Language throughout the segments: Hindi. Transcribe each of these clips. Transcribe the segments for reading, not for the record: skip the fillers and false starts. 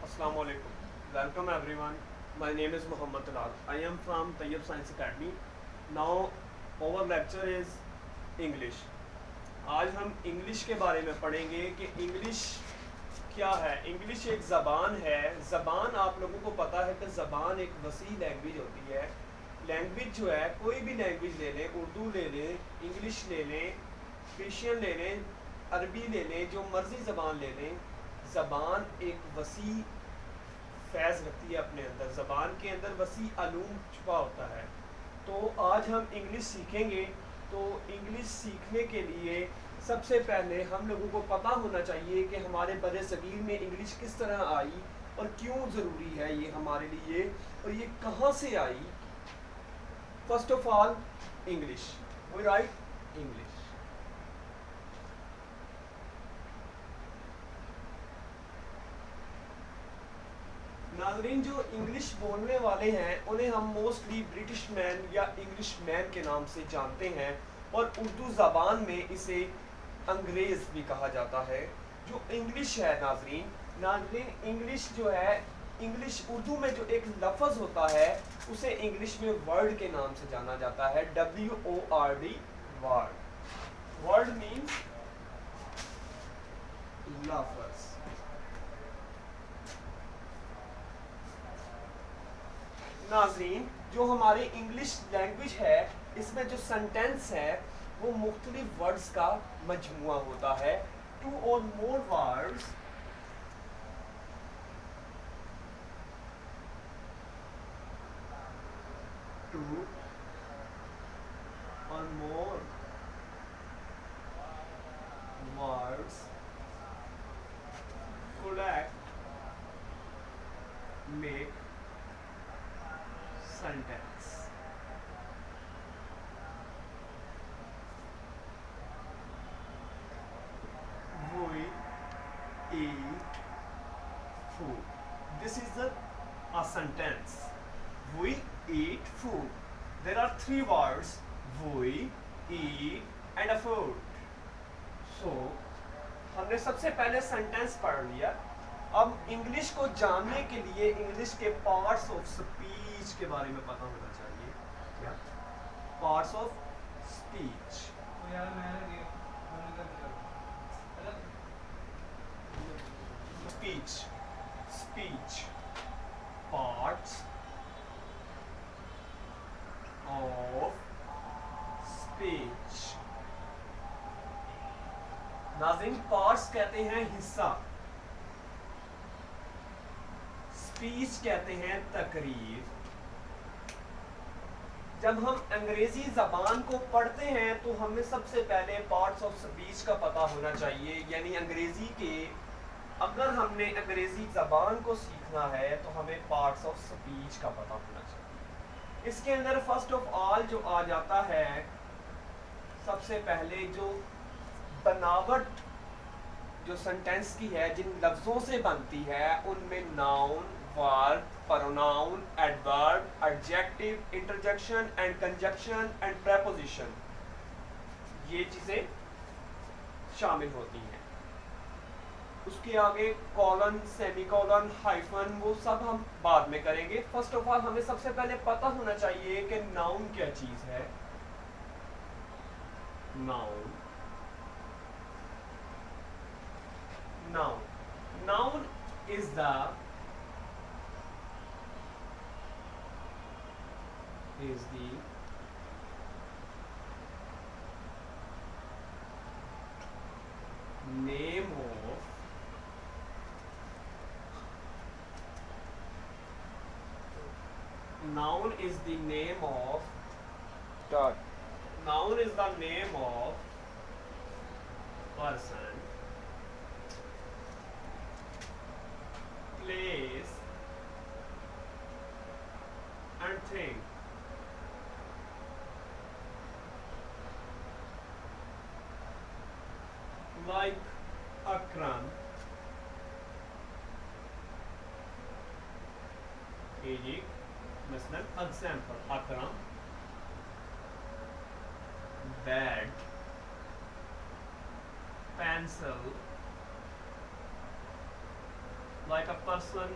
Assalamu alaikum. Welcome everyone. My name is Muhammad Talal. I am from Tayyab Science Academy. Now our lecture is English. आज हम इंग्लिश के बारे में पढ़ेंगे कि इंग्लिश क्या है। इंग्लिश एक ज़बान है। ज़बान आप लोगों को पता है कि ज़बान एक वसी लैंग्वेज होती है। लैंग्वेज जो है कोई भी लैंग्वेज ले लें, उर्दू ले लें, इंग्लिश ले लें, पर्शियन ले लें, अरबी ले लें, जो मर्ज़ी ज़बान ले लें, ज़बान एक वसी फैज़ रखती है अपने अंदर। ज़बान के अंदर वसी अलूम छुपा होता है। तो आज हम इंग्लिश सीखेंगे। तो इंग्लिश सीखने के लिए सबसे पहले हम लोगों को पता होना चाहिए कि हमारे बड़े सगीर में इंग्लिश किस तरह आई और क्यों ज़रूरी है ये हमारे लिए, और ये कहाँ से आई। First of all English, we write English. नाज़रीन, जो इंग्लिश बोलने वाले हैं उन्हें हम मोस्टली ब्रिटिश मैन या इंग्लिश मैन के नाम से जानते हैं, और उर्दू ज़बान में इसे अंग्रेज़ भी कहा जाता है। जो इंग्लिश है नाज़रीन इंग्लिश जो है, इंग्लिश उर्दू में जो एक लफ्ज़ होता है उसे इंग्लिश में वर्ड के नाम से जाना जाता है। WORD, word. वर्ड मीन्स लफ्ज़। नाज़रीन, जो हमारी इंग्लिश लैंग्वेज है इसमें जो सेंटेंस है वो मुख्तलिफ वर्ड्स का मजमुआ होता है। टू और मोर वर्ड्स टू और more words collect make sentence। We eat food. This is a sentence. We eat food. There are three words: we, eat and a food. So हमने सबसे पहले सेंटेंस पढ़ लिया। अब इंग्लिश को जानने के लिए इंग्लिश के पार्ट्स ऑफ स्पीच के बारे में पता होना चाहिए। क्या parts of speech? Speech, speech, parts of speech. नाज़रीन, पार्ट्स कहते हैं हिस्सा, स्पीच कहते हैं तकरीर। जब हम अंग्रेजी ज़बान को पढ़ते हैं तो हमें सबसे पहले पार्ट्स ऑफ स्पीच का पता होना चाहिए। यानी अंग्रेजी के, अगर हमने अंग्रेजी ज़बान को सीखना है तो हमें पार्ट्स ऑफ स्पीच का पता होना चाहिए। इसके अंदर फर्स्ट ऑफ ऑल जो आ जाता है, सबसे पहले जो बनावट जो सेंटेंस की है, जिन लफ्ज़ों से बनती है उनमें noun, verb, pronoun, adverb, adjective, interjection and conjunction and preposition, ये चीज़ें शामिल होती हैं। उसके आगे कॉलन, सेमीकॉलन, हाइफन, वो सब हम बाद में करेंगे। फर्स्ट ऑफ ऑल हमें सबसे पहले पता होना चाहिए कि नाउन क्या चीज़ है। Noun, noun, noun is the name of noun is the name of Start. noun is the name of person, place and thing। Like Akram, मसलन example, Akram, bed, pencil, like a person,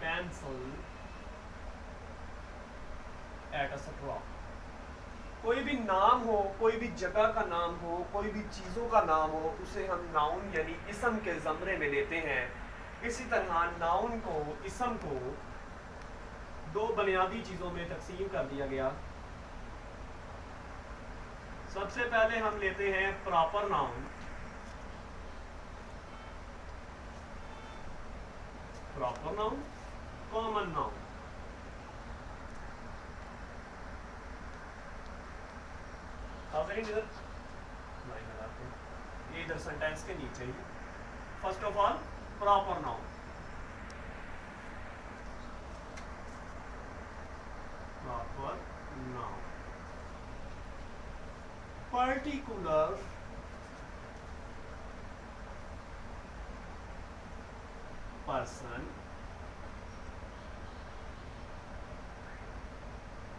pencil, etc. कोई भी नाम हो, कोई भी जगह का नाम हो, कोई भी चीज़ों का नाम हो, उसे हम नाउन यानी इसम के ज़मरे में लेते हैं। इसी तरह नाउन को, इसम को दो बुनियादी चीज़ों में तकसीम कर दिया गया। सबसे पहले हम लेते हैं proper noun. Proper noun, common noun. इधर ये इधर सेंटेंस के नीचे ही। First of all proper noun. Proper noun, particular person,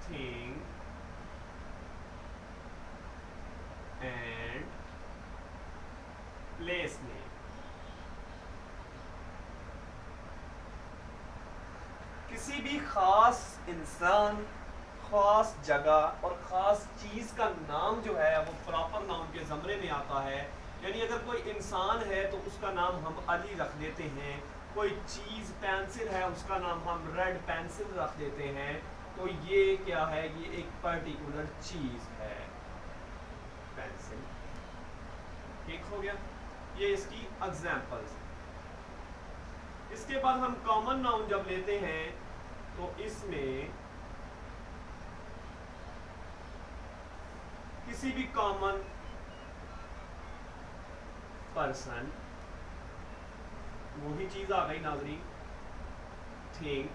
thing and place name। किसी भी खास इंसान, खास जगह और खास चीज़ का नाम जो है वो प्रॉपर नाउन के ज़मरे में आता है। यानी अगर कोई इंसान है तो उसका नाम हम अली रख देते हैं, कोई चीज़ पेंसिल है उसका नाम हम रेड पेंसिल रख देते हैं। तो ये क्या है, ये एक पर्टिकुलर चीज़ है, पेंसिल। ठीक हो गया, ये इसकी एग्जांपल्स। इसके बाद हम कॉमन नाउन जब लेते हैं तो इसमें किसी भी कॉमन पर्सन, वही चीज आ गई नाजरीन, थिंग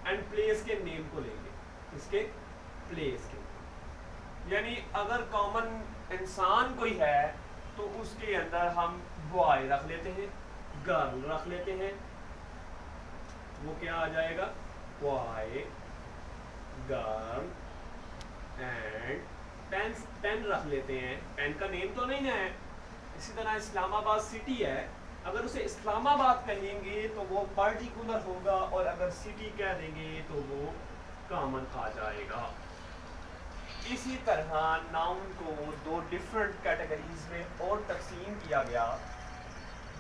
एंड प्लेस के नेम को लेंगे, इसके प्लेस के। यानी अगर कॉमन इंसान कोई है तो उसके अंदर हम बॉय रख लेते हैं, गर्ल रख लेते हैं, वो क्या आ जाएगा, बॉय, गर्ल एंड पेन रख लेते हैं। पेन का नेम तो नहीं है। इसी तरह इस्लामाबाद सिटी है, अगर उसे इस्लामाबाद कहेंगे तो वो पर्टिकुलर होगा, और अगर सिटी कह देंगे तो वो कॉमन आ जाएगा। इसी तरह नाउन को दो डिफरेंट कैटेगरीज में और तकसीम किया गया,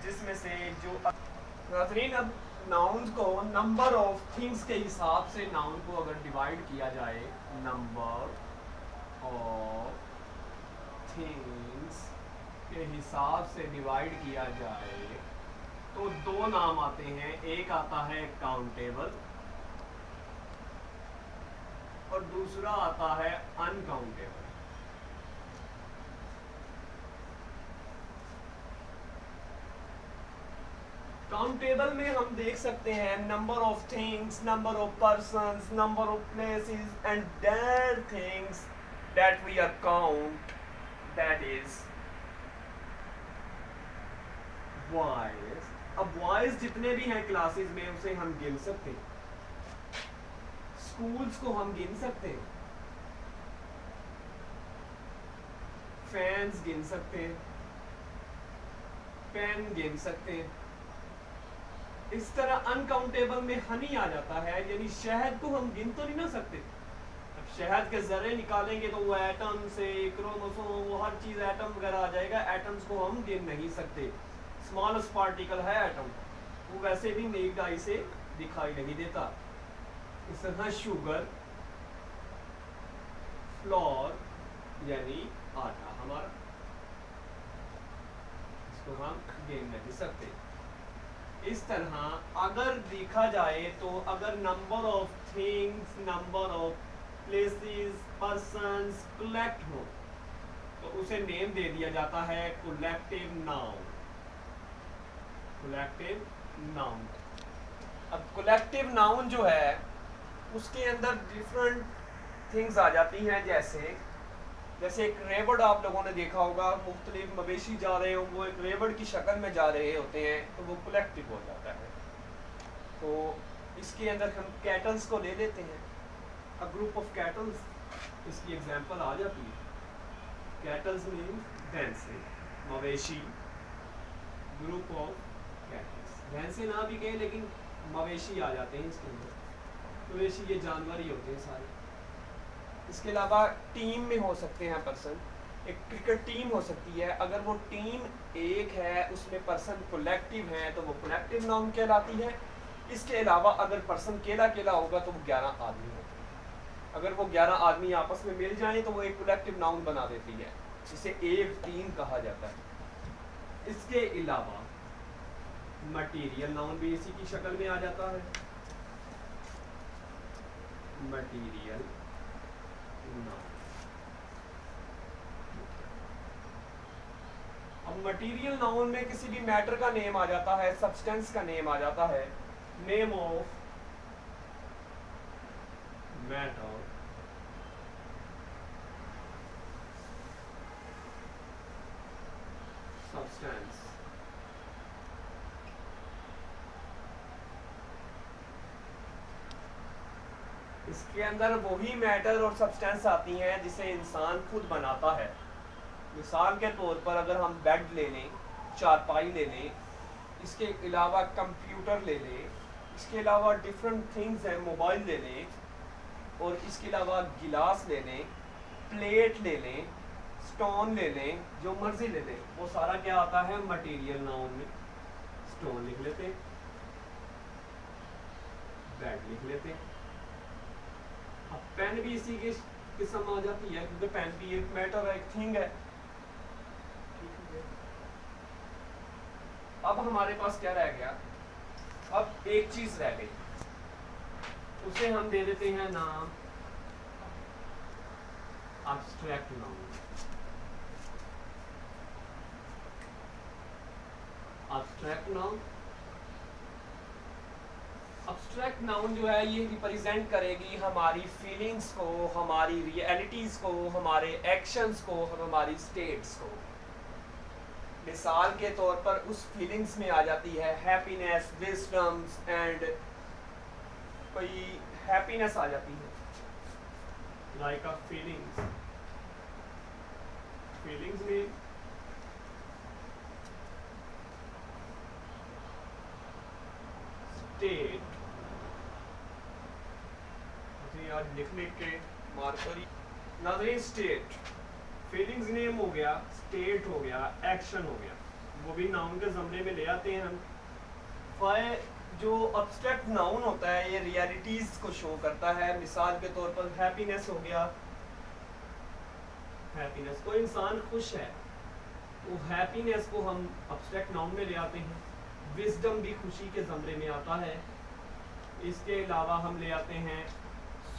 जिसमें से जो नाज़रीन, अब नाउन को नंबर ऑफ थिंग्स के हिसाब से नाउन को अगर डिवाइड किया जाए, नंबर ऑफ थिंग्स के हिसाब से डिवाइड किया जाए तो दो नाम आते हैं। एक आता है काउंटेबल और दूसरा आता है अनकाउंटेबल। काउंटेबल में हम देख सकते हैं number of things, number of persons, number of places and that things that we are count, that is boys. अब बॉयज जितने भी हैं क्लासेस में उसे हम गिन सकते हैं, स्कूल्स को हम गिन सकते हैं, फैंस गिन सकते हैं, पेन गिन सकते हैं। इस तरह अनकाउंटेबल में हनी आ जाता है, यानी शहद को हम गिन तो नहीं ना सकते। अब शहद के जरे निकालेंगे तो वो एटम से क्रोमोसोम, वो हर चीज एटम वगैरह आ जाएगा। एटम्स को हम गिन नहीं सकते। स्मॉलेस्ट पार्टिकल है एटम, वो वैसे भी नेक्ड आई से दिखाई नहीं देता। इस तरह शुगर, फ्लोर यानी आटा हमारा, इसको हम गिन नहीं सकते। इस तरह अगर देखा जाए तो अगर number of things, number of places, persons collect हो तो उसे नेम दे दिया जाता है कलेक्टिव नाउन। Collective noun. अब कलेक्टिव नाउन जो है उसके अंदर डिफरेंट थिंग्स आ जाती हैं, जैसे एक रेवड़ आप लोगों ने देखा होगा, मुख्तलिफ मवेशी जा रहे हो, वो एक रेवड़ की शक्ल में जा रहे होते हैं तो वो कलेक्टिव हो जाता है। तो इसके अंदर हम कैटल्स को ले लेते हैं, अ ग्रुप ऑफ कैटल्स, इसकी एग्जांपल आ जाती है। कैटल्स मीन्स भैंसे, मवेशी, ग्रुप ऑफ कैटल्स, भैंसे ना भी कहें लेकिन मवेशी आ जाते हैं इसके अंदर, मवेशी ये जानवर ही होते हैं सारे। इसके अलावा टीम में हो सकते हैं पर्सन, एक क्रिकेट टीम हो सकती है, अगर वो टीम एक है उसमें पर्सन कलेक्टिव हैं तो वो कलेक्टिव नाउन कहलाती है। इसके अलावा अगर पर्सन केला केला होगा तो वो 11 आदमी होते हैं। अगर वो 11 आदमी आपस में मिल जाएं तो वो एक कलेक्टिव नाउन बना देती है, जिसे एक टीम कहा जाता है। इसके अलावा मटीरियल नाउन भी इसी की शक्ल में आ जाता है। मटीरियल नाउन, अब मटीरियल नाउन में किसी भी मैटर का नेम आ जाता है, सब्सटेंस का नेम आ जाता है, नेम ऑफ मैटर, सब्सटेंस। इसके अंदर वही मैटर और सब्सटेंस आती हैं जिसे इंसान खुद बनाता है। मिसाल के तौर पर अगर हम बेड ले लें, चारपाई ले लें, इसके अलावा कंप्यूटर ले लें, इसके अलावा डिफरेंट थिंग्स हैं, मोबाइल ले लें, और इसके अलावा गिलास ले लें, प्लेट ले लें, स्टोन ले लें, जो मर्जी ले लें, वो सारा क्या आता है मटेरियल नाउन में। स्टोन लिख लेते हैं, बेड लिख लेते हैं। अब पेन भी इसी की किस्म आ जाती है, क्योंकि पेन भी एक मैटर है, एक थिंग है। अब हमारे पास क्या रह गया, अब एक चीज रह गई, उसे हम दे देते हैं नाम abstract noun. Abstract noun, abstract noun जो है ये रिप्रेजेंट करेगी हमारी फीलिंग्स को, हमारी रियलिटीज को, हमारे एक्शंस को, हमारी स्टेट्स को। मिसाल के तौर पर उस फीलिंग्स में आ जाती है हैप्पीनेस, विजडम्स एंड कोई हैप्पीनेस आ जाती है, लाइक अ फीलिंग्स। फीलिंग्स में स्टेट, यार लिखने के मार्कर ही नाज़रीन, स्टेट, फीलिंग्स नेम हो गया, स्टेट हो गया, एक्शन हो गया, वो भी नाउन के ज़मरे में ले आते हैं हम। जो एब्स्ट्रैक्ट नाउन होता है ये रियलिटीज़ को शो करता है। मिसाल के तौर पर हैप्पीनेस हो गया, हैप्पीनेस, कोई इंसान खुश है तो हैप्पीनेस को हम एब्स्ट्रैक्ट नाउन में ले आते हैं। विजडम भी खुशी के ज़मरे में आता है। इसके अलावा हम ले आते हैं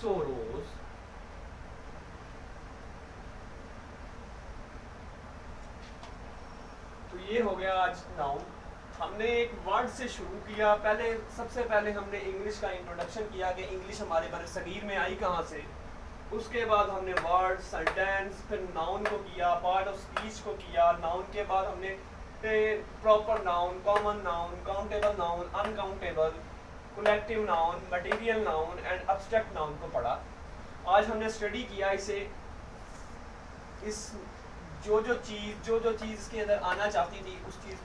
सोरोज, तो ये हो गया आज नाउन। हमने एक वर्ड से शुरू किया, सबसे पहले हमने इंग्लिश का इंट्रोडक्शन किया कि इंग्लिश हमारे बरसगीर में आई कहाँ से। उसके बाद हमने वर्ड, सेंटेंस, फिर नाउन को किया, पार्ट ऑफ स्पीच को किया। नाउन के बाद हमने proper noun, common noun, countable noun, uncountable, collective noun, material noun and abstract noun को पढ़ा। आज हमने स्टडी किया इसे, इस जो चीज़ इसके अंदर आना चाहती थी उस चीज़